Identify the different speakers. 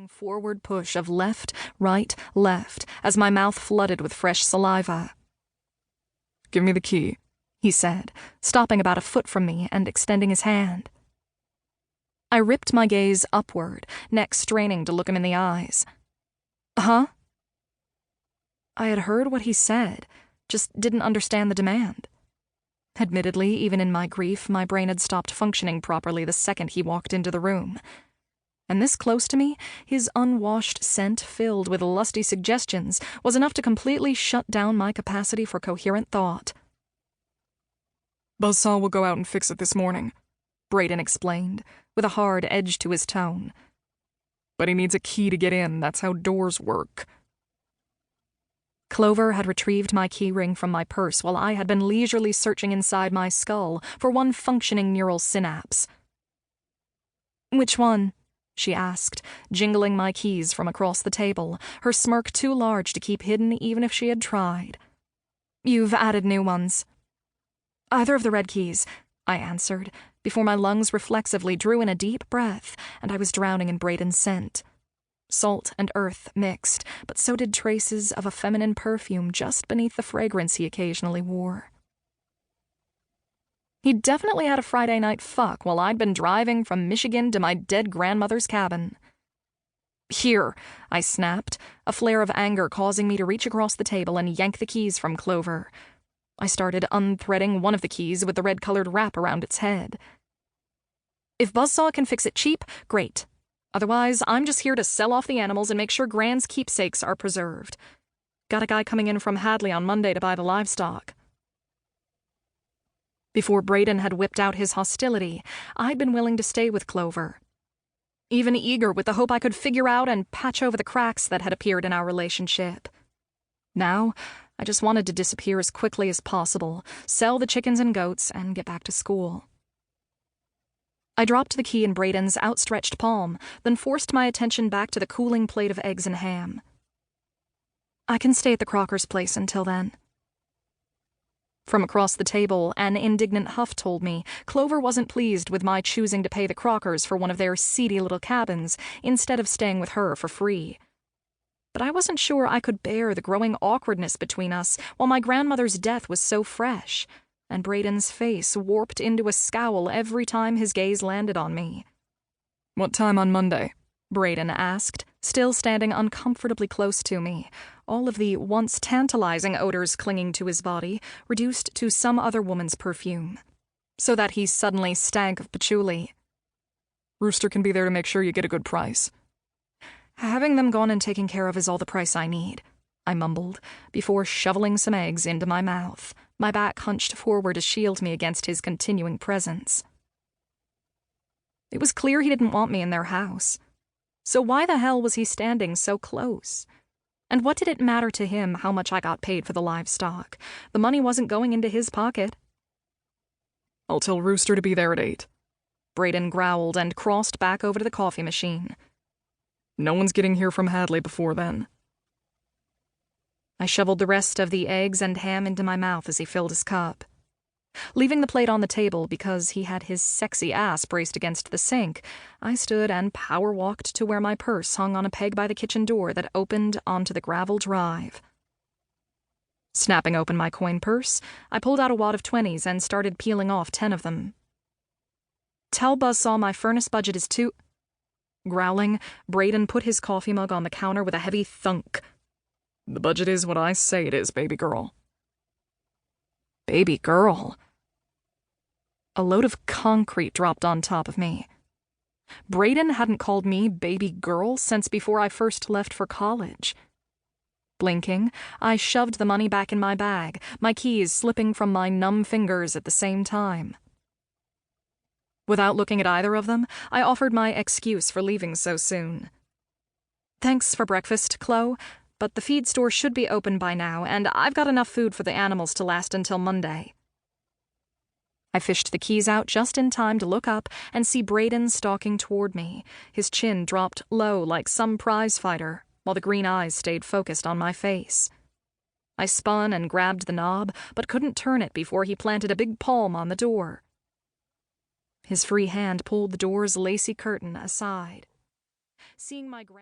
Speaker 1: Forward push of left, right, left, as my mouth flooded with fresh saliva.
Speaker 2: "Give me the key,"
Speaker 1: he said, stopping about a foot from me and extending his hand. I ripped my gaze upward, neck straining to look him in the eyes. Huh? I had heard what he said, just didn't understand the demand. Admittedly, even in my grief, my brain had stopped functioning properly the second he walked into the room. And this close to me, his unwashed scent filled with lusty suggestions was enough to completely shut down my capacity for coherent thought.
Speaker 2: "Buzzsaw will go out and fix it this morning,"
Speaker 1: Braeden explained, with a hard edge to his tone.
Speaker 2: "But he needs a key to get in. That's how doors work."
Speaker 1: Clover had retrieved my keyring from my purse while I had been leisurely searching inside my skull for one functioning neural synapse. "Which one?" she asked, jingling my keys from across the table, her smirk too large to keep hidden even if she had tried. "You've added new ones." "Either of the red keys," I answered, before my lungs reflexively drew in a deep breath and I was drowning in Braeden's scent. Salt and earth mixed, but so did traces of a feminine perfume just beneath the fragrance he occasionally wore. He definitely had a Friday night fuck while I'd been driving from Michigan to my dead grandmother's cabin. "Here," I snapped, a flare of anger causing me to reach across the table and yank the keys from Clover. I started unthreading one of the keys with the red-colored wrap around its head. "If Buzzsaw can fix it cheap, great. Otherwise, I'm just here to sell off the animals and make sure Gran's keepsakes are preserved. Got a guy coming in from Hadley on Monday to buy the livestock." Before Braeden had whipped out his hostility, I'd been willing to stay with Clover. Even eager with the hope I could figure out and patch over the cracks that had appeared in our relationship. Now, I just wanted to disappear as quickly as possible, sell the chickens and goats, and get back to school. I dropped the key in Braeden's outstretched palm, then forced my attention back to the cooling plate of eggs and ham. "I can stay at the Crockers' place until then." From across the table, an indignant huff told me Clover wasn't pleased with my choosing to pay the Crockers for one of their seedy little cabins instead of staying with her for free. But I wasn't sure I could bear the growing awkwardness between us while my grandmother's death was so fresh, and Braeden's face warped into a scowl every time his gaze landed on me.
Speaker 2: "What time on Monday?"
Speaker 1: Braeden asked, still standing uncomfortably close to me, all of the once tantalizing odors clinging to his body reduced to some other woman's perfume, so that he suddenly stank of patchouli.
Speaker 2: "Rooster can be there to make sure you get a good price."
Speaker 1: "Having them gone and taken care of is all the price I need," I mumbled, before shoveling some eggs into my mouth, my back hunched forward to shield me against his continuing presence. It was clear he didn't want me in their house. So why the hell was he standing so close? And what did it matter to him how much I got paid for the livestock? The money wasn't going into his pocket.
Speaker 2: "I'll tell Rooster to be there at 8.
Speaker 1: Braeden growled and crossed back over to the coffee machine.
Speaker 2: "No one's getting here from Hadley before then."
Speaker 1: I shoveled the rest of the eggs and ham into my mouth as he filled his cup. Leaving the plate on the table because he had his sexy ass braced against the sink, I stood and power-walked to where my purse hung on a peg by the kitchen door that opened onto the gravel drive. Snapping open my coin purse, I pulled out a wad of 20s and started peeling off 10 of them. "Tell Buzzsaw my furnace budget is too—" Growling, Braeden put his coffee mug on the counter with a heavy thunk.
Speaker 2: "The budget is what I say it is, baby girl."
Speaker 1: Baby girl. A load of concrete dropped on top of me. Braeden hadn't called me baby girl since before I first left for college. Blinking, I shoved the money back in my bag, my keys slipping from my numb fingers at the same time. Without looking at either of them, I offered my excuse for leaving so soon. "Thanks for breakfast, Chloe. But the feed store should be open by now, and I've got enough food for the animals to last until Monday." I fished the keys out just in time to look up and see Braeden stalking toward me, his chin dropped low like some prize fighter, while the green eyes stayed focused on my face. I spun and grabbed the knob, but couldn't turn it before he planted a big palm on the door. His free hand pulled the door's lacy curtain aside. Seeing my grand